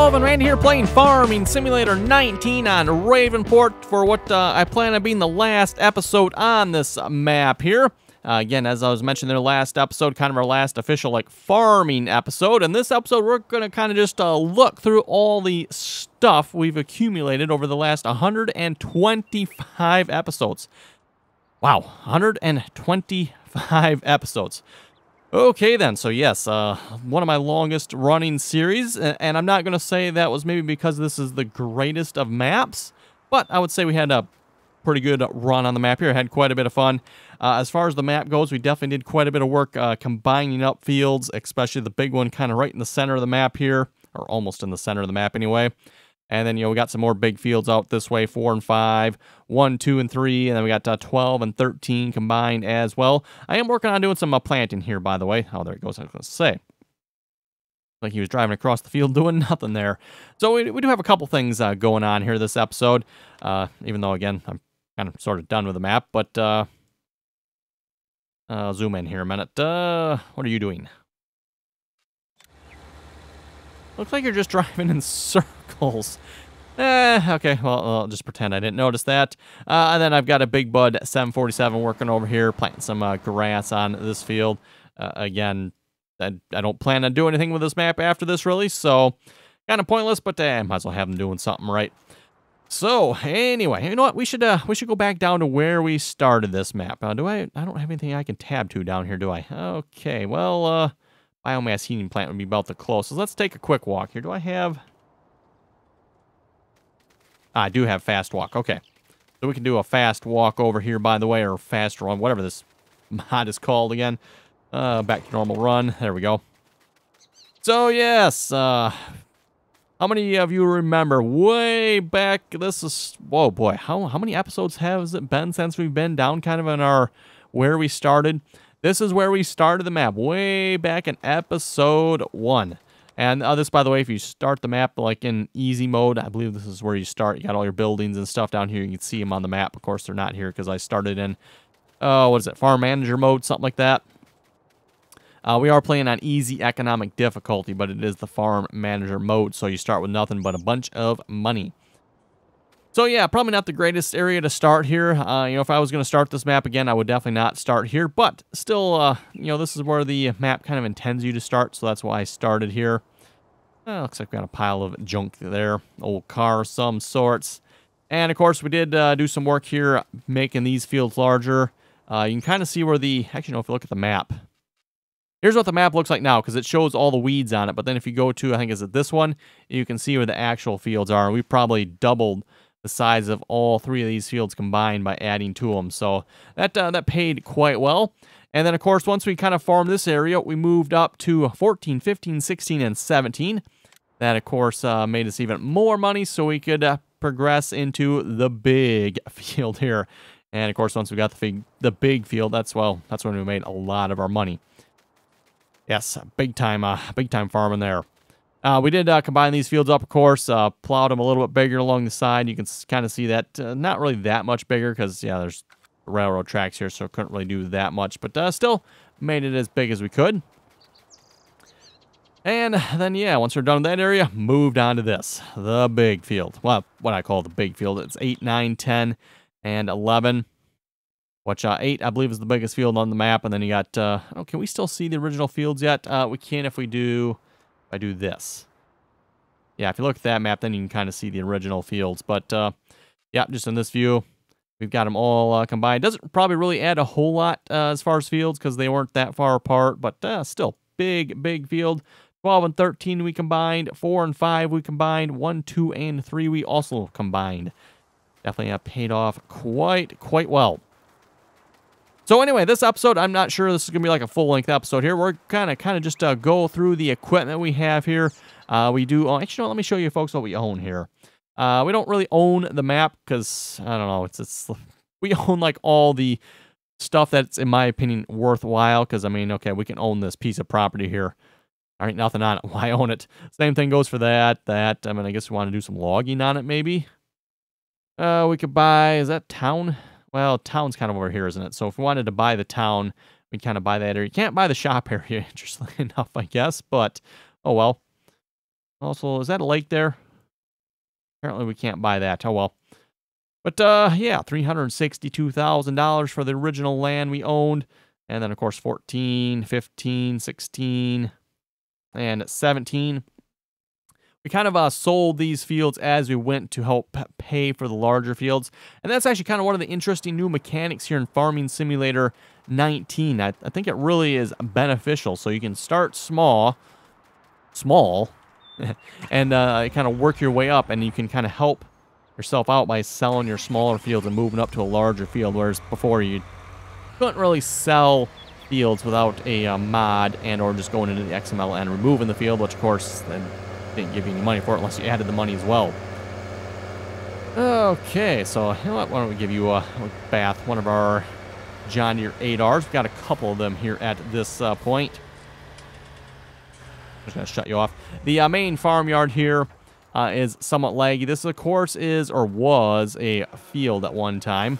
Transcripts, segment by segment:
Elvin Randy here playing Farming Simulator 19 on Ravenport for what I plan on being the last episode on this map here. Again, as I was mentioning in the last episode, kind of our last official farming episode. And this episode, we're going to kind of just look through all the stuff we've accumulated over the last 125 episodes. Wow, 125 episodes. Okay then, so yes, one of my longest running series, and I'm not going to say that was maybe because this is the greatest of maps, but I would say we had a pretty good run on the map here. I had quite a bit of fun. As far as the map goes, we definitely did quite a bit of work combining up fields, especially the big one kind of right in the center of the map here, or almost in the center of the map anyway. And then, we got some more big fields out this way, 4 and 5, 1, 2, and 3, and then we got 12 and 13 combined as well. I am working on doing some planting here, by the way. Oh, there it goes, I was going to say. Like he was driving across the field doing nothing there. So we do have a couple things going on here this episode, even though, again, I'm kind of sort of done with the map, but I'll zoom in here a minute. What are you doing? Looks like you're just driving in circles. Okay, well, I'll just pretend I didn't notice that. And then I've got a Big Bud 747 working over here, planting some grass on this field. Again, I don't plan on doing anything with this map after this, really, so kind of pointless, but I might as well have them doing something right. So, anyway, you know what? We should go back down to where we started this map. I don't have anything I can tab to down here, do I? Okay, well, biomass heating plant would be about the closest. Let's take a quick walk here. Do I have... I do have fast walk. Okay. So we can do a fast walk over here, by the way, or fast run, whatever this mod is called again. Back to normal run. There we go. So, yes. How many of you remember way back? This is... Whoa, boy. How many episodes has it been since we've been down kind of in our... Where we started? This is where we started the map, way back in episode 1. And this, by the way, if you start the map like in easy mode, I believe this is where you start. You got all your buildings and stuff down here. You can see them on the map. Of course, they're not here because I started in, what is it, Farm Manager mode, something like that. We are playing on easy economic difficulty, but it is the Farm Manager mode, so you start with nothing but a bunch of money. So yeah, probably not the greatest area to start here. If I was going to start this map again, I would definitely not start here. But still, this is where the map kind of intends you to start, so that's why I started here. Looks like we got a pile of junk there. Old car of some sorts. And, of course, we did do some work here making these fields larger. You can kind of see where the... Actually, no, if you look at the map. Here's what the map looks like now, because it shows all the weeds on it. But then if you go to, I think, is it this one? You can see where the actual fields are. We've probably doubled the size of all 3 of these fields combined by adding to them. So that paid quite well. And then, of course, once we kind of farmed this area, we moved up to 14, 15, 16, and 17. That, of course, made us even more money so we could progress into the big field here. And, of course, once we got the big field, that's when we made a lot of our money. Yes, big time farming there. We did combine these fields up, of course, plowed them a little bit bigger along the side. You can kind of see that not really that much bigger because, yeah, there's railroad tracks here, so couldn't really do that much. But still made it as big as we could. And then, yeah, once we're done with that area, moved on to this, the big field. Well, what I call the big field. It's 8, 9, 10, and 11. Which 8, I believe, is the biggest field on the map. And then you got, can we still see the original fields yet? We can if I do this. Yeah, if you look at that map, then you can kind of see the original fields. But, yeah, just in this view, we've got them all combined. Doesn't probably really add a whole lot as far as fields because they weren't that far apart. But still, big field. 12 and 13 we combined. 4 and 5 we combined. 1, 2, and 3 we also combined. Definitely paid off quite well. So anyway, this episode, I'm not sure this is going to be like a full-length episode here. We're kind of just go through the equipment we have here. We do... Oh, actually, no, let me show you folks what we own here. We don't really own the map because, I don't know, we own like all the stuff that's, in my opinion, worthwhile because, I mean, okay, we can own this piece of property here. All right, nothing on it. Why own it? Same thing goes for that. I mean, I guess we want to do some logging on it, maybe. We could buy... Is that town? Well, town's kind of over here, isn't it? So if we wanted to buy the town, we'd kind of buy that area. You can't buy the shop area, interestingly enough, I guess. But, oh well. Also, is that a lake there? Apparently we can't buy that. Oh, well. But, yeah, $362,000 for the original land we owned. And then, of course, 14, 15, 16, and 17. We kind of sold these fields as we went to help pay for the larger fields. And that's actually kind of one of the interesting new mechanics here in Farming Simulator 19. I think it really is beneficial. So you can start small, and kind of work your way up, and you can kind of help yourself out by selling your smaller fields and moving up to a larger field, whereas before you couldn't really sell fields without a mod and or just going into the XML and removing the field, which of course then didn't give you any money for it unless you added the money as well. Okay, so you know what, why don't we give you a bath, one of our John Deere 8Rs. We've got a couple of them here at this point. Just gonna shut you off. The main farmyard here is somewhat laggy. This, of course, is or was a field at one time.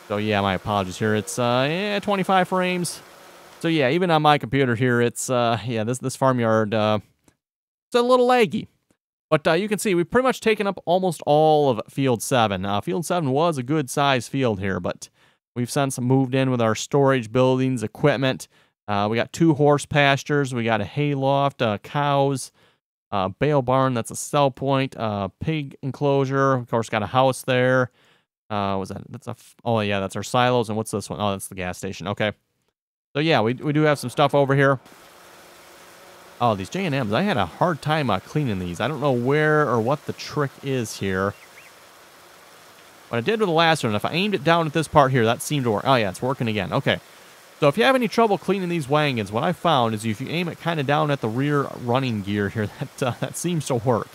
So yeah, my apologies here. It's 25 frames. So yeah, even on my computer here, it's yeah, this farmyard it's a little laggy. But you can see we've pretty much taken up almost all of Field 7. Field 7 was a good size field here, but we've since moved in with our storage buildings, equipment. We got 2 horse pastures. We got a hay loft, cows, bale barn. That's a sell point. Pig enclosure. Of course, got a house there. Was that? Oh yeah, that's our silos. And what's this one? Oh, that's the gas station. Okay. So yeah, we do have some stuff over here. Oh, these J&Ms. I had a hard time cleaning these. I don't know where or what the trick is here. What I did with the last one, if I aimed it down at this part here, that seemed to work. Oh yeah, it's working again. Okay. So if you have any trouble cleaning these wagons, what I found is if you aim it kind of down at the rear running gear here, that seems to work.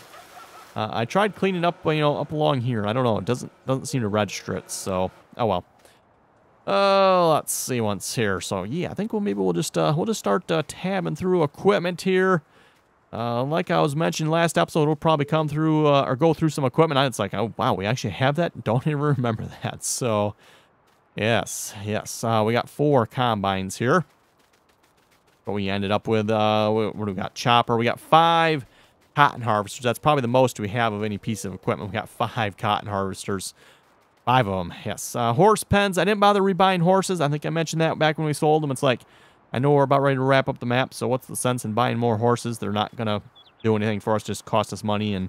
I tried cleaning up, up along here. I don't know. It doesn't seem to register it. So, oh well. Let's see once here. So yeah, I think we'll just start tabbing through equipment here. Like I was mentioning last episode, we'll probably come through or go through some equipment. It's like, oh wow, we actually have that. Don't even remember that. So. Yes. We got 4 combines here. But we ended up with, what do we got? Chopper. We got 5 cotton harvesters. That's probably the most we have of any piece of equipment. We got 5 cotton harvesters. 5 of them, yes. Horse pens. I didn't bother rebuying horses. I think I mentioned that back when we sold them. It's like, I know we're about ready to wrap up the map, so what's the sense in buying more horses? They're not going to do anything for us, just cost us money, and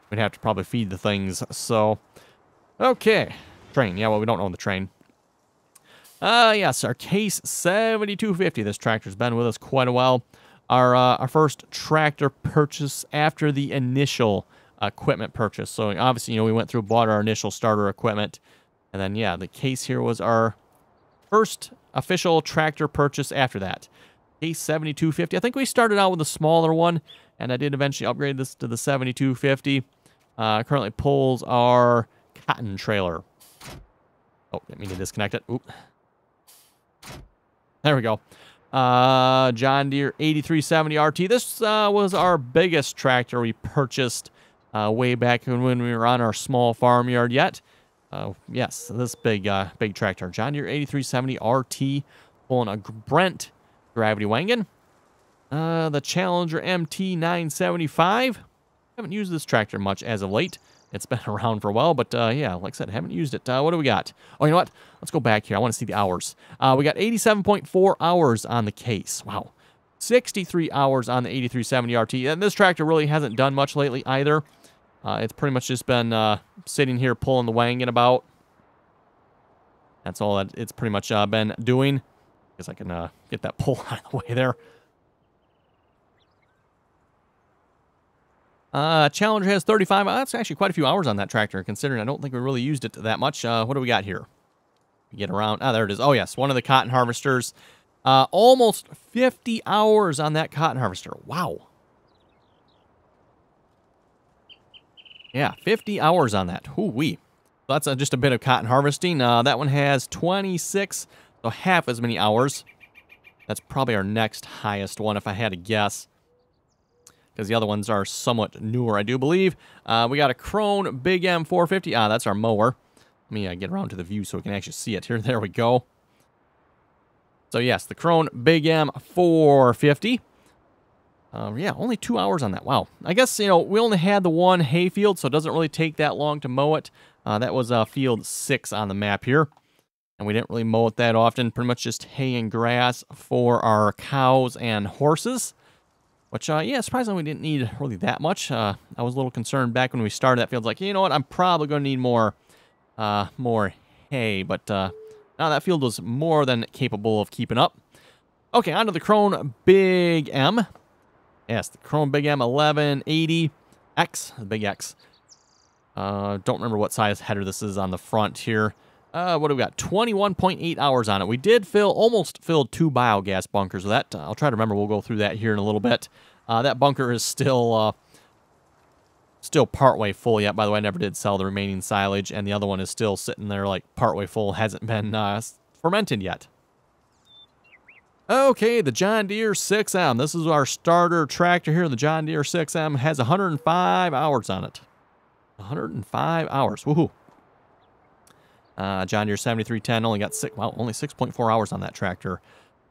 we'd have to probably feed the things. So, okay. Train. Yeah, well, we don't own the train. Yes, our Case 7250. This tractor's been with us quite a while. Our first tractor purchase after the initial equipment purchase. So obviously, we went through, bought our initial starter equipment, and then yeah, the Case here was our first official tractor purchase after that. Case 7250. I think we started out with a smaller one, and I did eventually upgrade this to the 7250. Currently pulls our cotton trailer. Oh, didn't mean to disconnect it. Oop. There we go. John Deere 8370 RT. This was our biggest tractor we purchased way back when we were on our small farmyard yet. Yes, this big tractor. John Deere 8370 RT pulling a Brent gravity wagon. The Challenger MT 975. Haven't used this tractor much as of late. It's been around for a while, but yeah, like I said, haven't used it. What do we got? Oh, you know what? Let's go back here. I want to see the hours. We got 87.4 hours on the Case. Wow. 63 hours on the 8370 RT. And this tractor really hasn't done much lately either. It's pretty much just been sitting here pulling the wagon about. That's all that it's pretty much been doing. I guess I can get that pull out of the way there. Challenger has 35. That's actually quite a few hours on that tractor, considering I don't think we really used it that much. What do we got here? Get around. Ah, there it is. Oh, yes. One of the cotton harvesters. Almost 50 hours on that cotton harvester. Wow. Yeah, 50 hours on that. Hoo-wee. That's just a bit of cotton harvesting. That one has 26, so half as many hours. That's probably our next highest one, if I had to guess, because the other ones are somewhat newer, I do believe. We got a Krone Big M 450. That's our mower. Let me get around to the view so we can actually see it here. There we go. So yes, the Krone Big M 450. Yeah, only 2 hours on that. Wow. I guess, you know, we only had the one hay field, so it doesn't really take that long to mow it. That was field 6 on the map here. And we didn't really mow it that often. Pretty much just hay and grass for our cows and horses. Which, yeah, surprisingly, we didn't need really that much. I was a little concerned back when we started that field. Like, you know what, I'm probably going to need more hay. But now that field was more than capable of keeping up. Okay, on to the Krone Big M. Yes, the Krone Big M 1180X, the Big X. Don't remember what size header this is on the front here. What do we got? 21.8 hours on it. We did almost fill 2 biogas bunkers with that. I'll try to remember. We'll go through that here in a little bit. That bunker is still partway full yet. By the way, I never did sell the remaining silage, and the other one is still sitting there like partway full. Hasn't been fermented yet. Okay, the John Deere 6M. This is our starter tractor here. The John Deere 6M has 105 hours on it. 105 hours. Woohoo. John Deere 7310 only got only 6.4 hours on that tractor.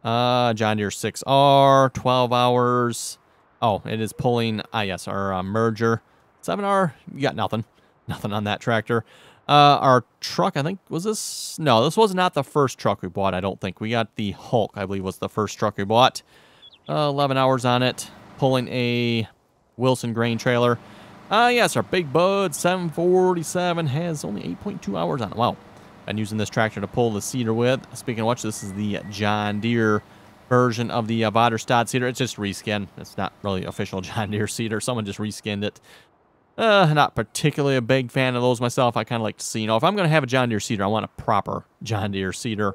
John Deere 6R, 12 hours. Oh, it is pulling, yes, our merger. 7R, you got nothing. Nothing on that tractor. Our truck, I think, was this? No, this was not the first truck we bought, I don't think. We got the Hulk, I believe, was the first truck we bought. 11 hours on it, pulling a Wilson grain trailer. Yes, our Big Bud 747 has only 8.2 hours on it. Wow. Been using this tractor to pull the seeder with. Speaking of which, this is the John Deere version of the Vaderstad seeder. It's just reskin. It's not really official John Deere seeder. Someone just reskinned it. Not particularly a big fan of those myself. I kind of like to see, you know, if I'm going to have a John Deere seeder, I want a proper John Deere seeder.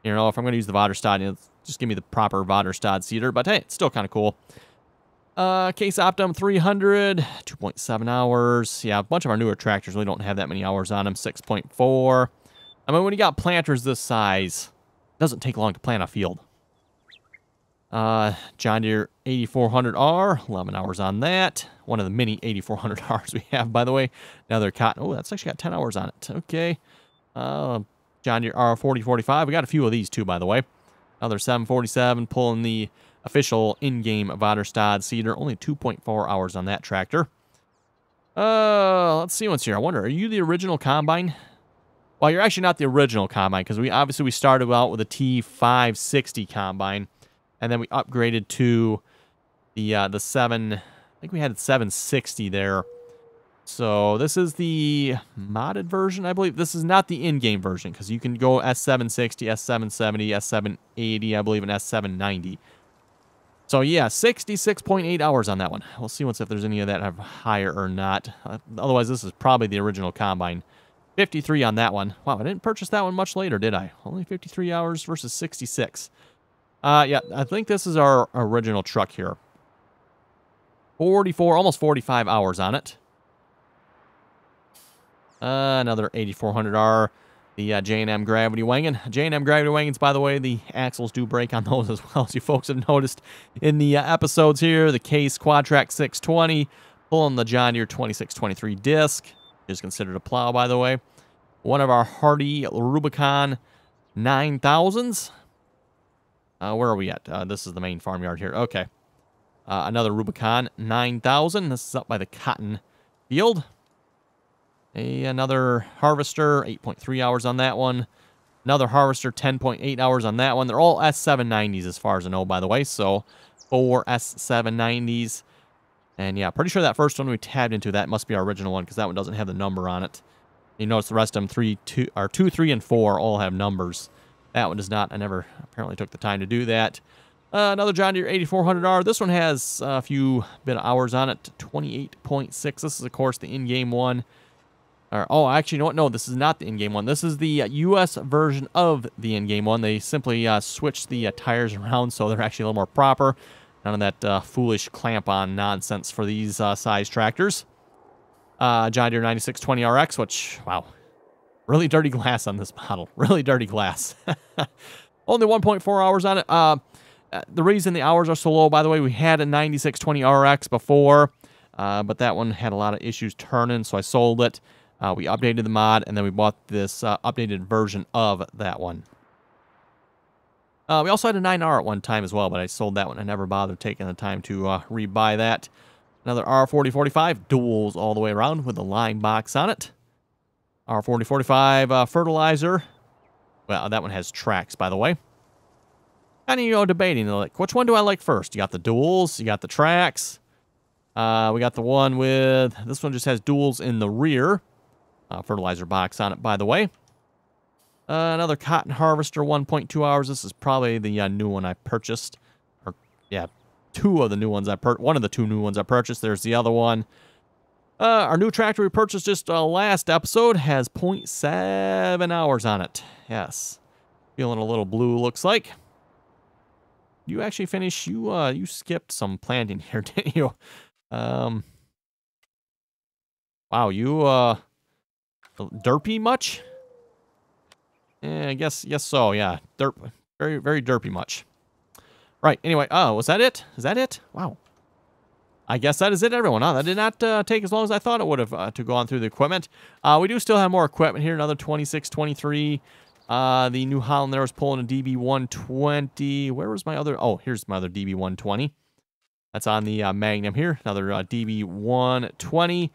You know, if I'm going to use the Vaderstad, you know, just give me the proper Vaderstad seeder. But hey, it's still kind of cool. Case Optum 300, 2.7 hours. Yeah, a bunch of our newer tractors really don't have that many hours on them. 6.4. I mean, when you got planters this size, it doesn't take long to plant a field. John Deere 8400R, 11 hours on that. One of the mini 8400Rs we have, by the way. Another cotton. Oh, that's actually got 10 hours on it. Okay. John Deere R4045. We got a few of these, too, by the way. Another 747 pulling the official in-game Vaderstad seeder. Only 2.4 hours on that tractor. Let's see what's here. I wonder, are you the original combine? Well, you're actually not the original combine, because we started out with a T560 combine, and then we upgraded to the 7. I think we had 760 there. So this is the modded version, I believe. This is not the in-game version, because you can go S760, S770, S780, I believe, and S790. So yeah, 66.8 hours on that one. We'll see if there's any of that have higher or not. Otherwise, this is probably the original combine. 53 on that one. Wow, I didn't purchase that one much later, did I? Only 53 hours versus 66. Yeah, I think this is our original truck here. 44, almost 45 hours on it. Another 8400R. The J&M Gravity Wagon. J&M Gravity Wagons, by the way, the axles do break on those as well, as you folks have noticed in the episodes here. The Case Quadtrac 620, pulling the John Deere 2623 disc. Is considered a plow, by the way. One of our Hardy Rubicon 9000s. Where are we at? This is the main farmyard here. Okay. Another Rubicon 9000. This is up by the cotton field. Another Harvester, 8.3 hours on that one. Another Harvester, 10.8 hours on that one. They're all S790s as far as I know, by the way. So, 4 S790s. And yeah, pretty sure that first one we tabbed into, that must be our original one, because that one doesn't have the number on it. You notice the rest of them, 2, 3, and 4 all have numbers. That one does not. I never apparently took the time to do that. Another John Deere 8400R. This one has a few bit of hours on it, 28.6. This is, of course, the in-game one. Oh, actually, you know what? No, this is not the in-game one. This is the U.S. version of the in-game one. They simply switched the tires around, so they're actually a little more proper. None of that foolish clamp-on nonsense for these size tractors. John Deere 9620RX, which, wow, really dirty glass on this model. Really dirty glass. Only 1.4 hours on it. The reason the hours are so low, by the way, we had a 9620RX before, but that one had a lot of issues turning, so I sold it. We updated the mod, and then we bought this updated version of that one. We also had a 9R at one time as well, but I sold that one. I never bothered taking the time to rebuy that. Another R4045, duals all the way around with a line box on it. R4045 fertilizer. Well, that one has tracks, by the way. Kind of, you know, debating, like, which one do I like first? You got the duals, you got the tracks. We got the one with, this one just has duals in the rear. Fertilizer box on it, by the way. Another cotton harvester, 1.2 hours. This is probably the new one I purchased. Or, yeah, two of the new ones I purchased. One of the two new ones I purchased. There's the other one. Our new tractor we purchased just last episode has 0.7 hours on it. Yes. Feeling a little blue, looks like. You actually finished, you skipped some planting here, didn't you? Wow, you, derpy much? Yeah, I guess so, yeah. Derp, very, very derpy much. Right, anyway, oh, was that it? Is that it? Wow. I guess that is it, everyone. That did not take as long as I thought it would have to go on through the equipment. We do still have more equipment here, another 2623. The New Holland there was pulling a DB120. Where was my other? Oh, here's my other DB120. That's on the Magnum here. Another DB120.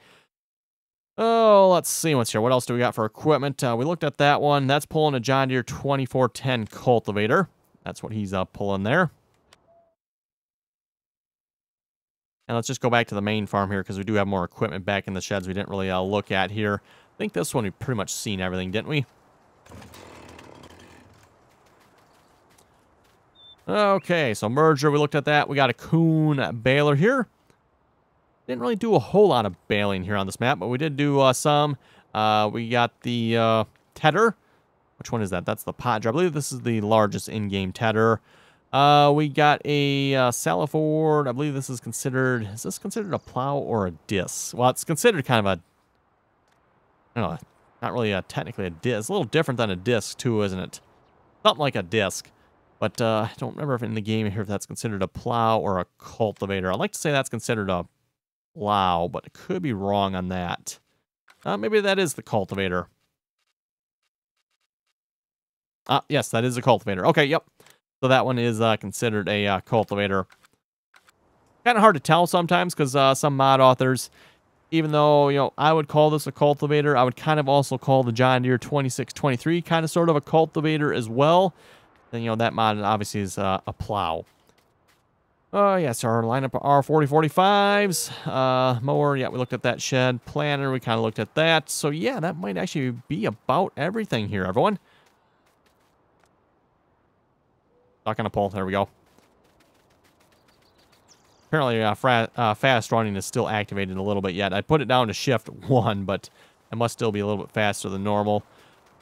Oh, let's see what's here. What else do we got for equipment? We looked at that one. That's pulling a John Deere 2410 cultivator. That's what he's pulling there. And let's just go back to the main farm here because we do have more equipment back in the sheds we didn't really look at here. I think this one we've pretty much seen everything, didn't we? Okay, so merger, we looked at that. We got a Kuhn baler here. Didn't really do a whole lot of baling here on this map, but we did do some. We got the tedder. Which one is that? That's the Podger. I believe this is the largest in-game tedder. We got a Saliford. I believe this is considered... Is this considered a plow or a disc? Well, it's considered kind of a... I don't know, not really technically a disc. It's a little different than a disc, too, isn't it? Something like a disc. But I don't remember if in the game here if that's considered a plow or a cultivator. I'd like to say that's considered a plow, but it could be wrong on that. Maybe that is the cultivator. Yes, that is a cultivator. Okay, yep. So that one is considered a cultivator. Kind of hard to tell sometimes because some mod authors, even though, you know, I would call this a cultivator, I would kind of also call the John Deere 2623 kind of sort of a cultivator as well. Then, you know, that mod obviously is a plow. Oh, yes, our lineup of R4045s. Mower, yeah, we looked at that shed. Planter, we kind of looked at that. So, yeah, that might actually be about everything here, everyone. Not going to pull. There we go. Apparently, fast running is still activated a little bit yet. I put it down to shift 1, but it must still be a little bit faster than normal.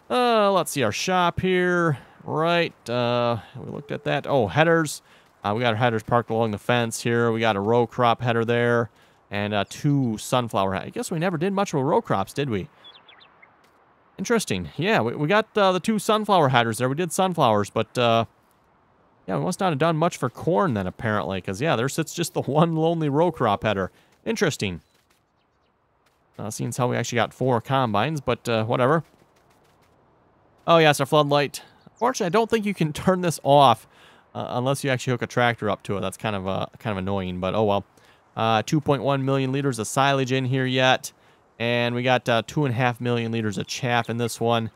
Let's see our shop here. Right. We looked at that. Oh, headers. We got our headers parked along the fence here. We got a row crop header there. And 2 sunflower. I guess we never did much with row crops, did we? Interesting. Yeah, we got the 2 sunflower headers there. We did sunflowers, but... yeah, we must not have done much for corn then, apparently. Because, yeah, there sits just the one lonely row crop header. Interesting. Seeing how we actually got 4 combines, but whatever. Oh, yes, our floodlight. Unfortunately, I don't think you can turn this off unless you actually hook a tractor up to it. That's kind of annoying, but oh well. 2.1 million liters of silage in here yet. And we got 2.5 million liters of chaff in this one.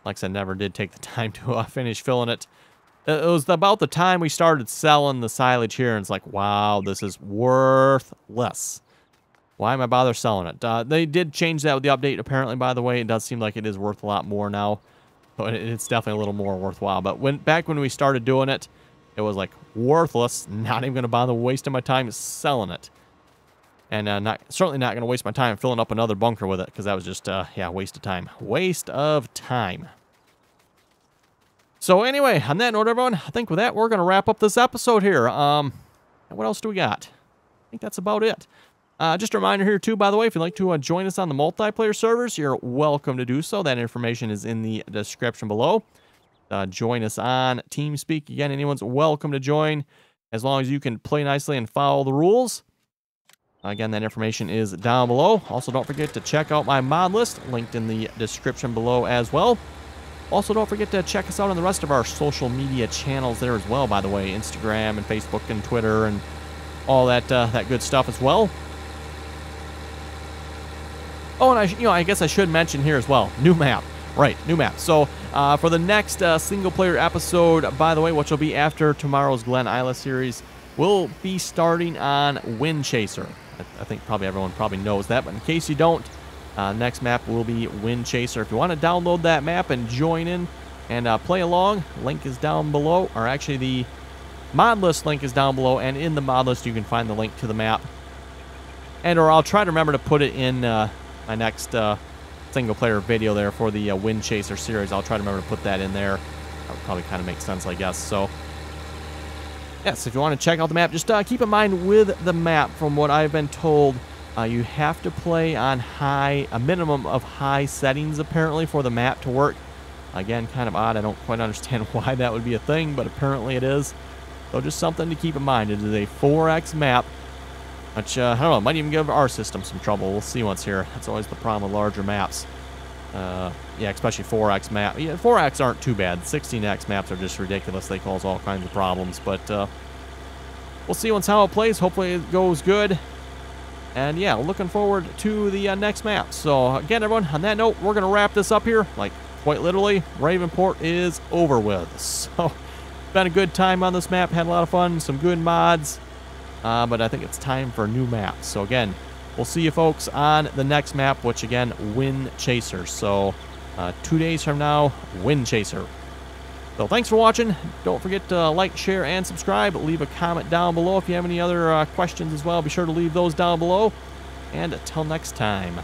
Like I said, never did take the time to finish filling it. It was about the time we started selling the silage here, and it's like, wow, this is worthless. Why am I bother selling it? They did change that with the update, apparently, by the way. It does seem like it is worth a lot more now. But it's definitely a little more worthwhile. But back when we started doing it, it was like worthless. Not even going to bother wasting my time selling it. And certainly not going to waste my time filling up another bunker with it, because that was just, yeah, waste of time. Waste of time. So anyway, on that note, everyone, I think with that, we're going to wrap up this episode here. What else do we got? I think that's about it. Just a reminder here, too, by the way, if you'd like to join us on the multiplayer servers, you're welcome to do so. That information is in the description below. Join us on TeamSpeak. Again, anyone's welcome to join, as long as you can play nicely and follow the rules. Again, that information is down below. Also, don't forget to check out my mod list, linked in the description below as well. Also, don't forget to check us out on the rest of our social media channels there as well, by the way. Instagram and Facebook and Twitter and all that that good stuff as well. Oh, and I guess I should mention here as well, new map. Right, new map. So, for the next single-player episode, by the way, which will be after tomorrow's Glen Isla series, we'll be starting on Wind Chaser. I think probably everyone probably knows that, but in case you don't, next map will be Wind Chaser. If you want to download that map and join in and play along, link is down below, or actually the mod list link is down below, and in the mod list you can find the link to the map. Or I'll try to remember to put it in my next single-player video there for the Wind Chaser series. I'll try to remember to put that in there. That would probably kind of make sense, I guess. So, yes, if you want to check out the map, just keep in mind with the map, from what I've been told, you have to play on a minimum of high settings, apparently, for the map to work. Again, kind of odd. I don't quite understand why that would be a thing, but apparently it is. So just something to keep in mind. It is a 4X map, which, I don't know, might even give our system some trouble. We'll see once here. That's always the problem with larger maps. Yeah, especially 4X map. Yeah, 4X aren't too bad. 16X maps are just ridiculous. They cause all kinds of problems. But we'll see once how it plays. Hopefully it goes good. And yeah, looking forward to the next map. So again, everyone, on that note, we're going to wrap this up here. Like, quite literally, Ravenport is over with. So, been a good time on this map. Had a lot of fun. Some good mods. But I think it's time for a new map. So again, we'll see you folks on the next map, which again, Wind Chaser. So 2 days from now, Wind Chaser. So thanks for watching. Don't forget to like, share, and subscribe. Leave a comment down below if you have any other questions as well. Be sure to leave those down below. And until next time.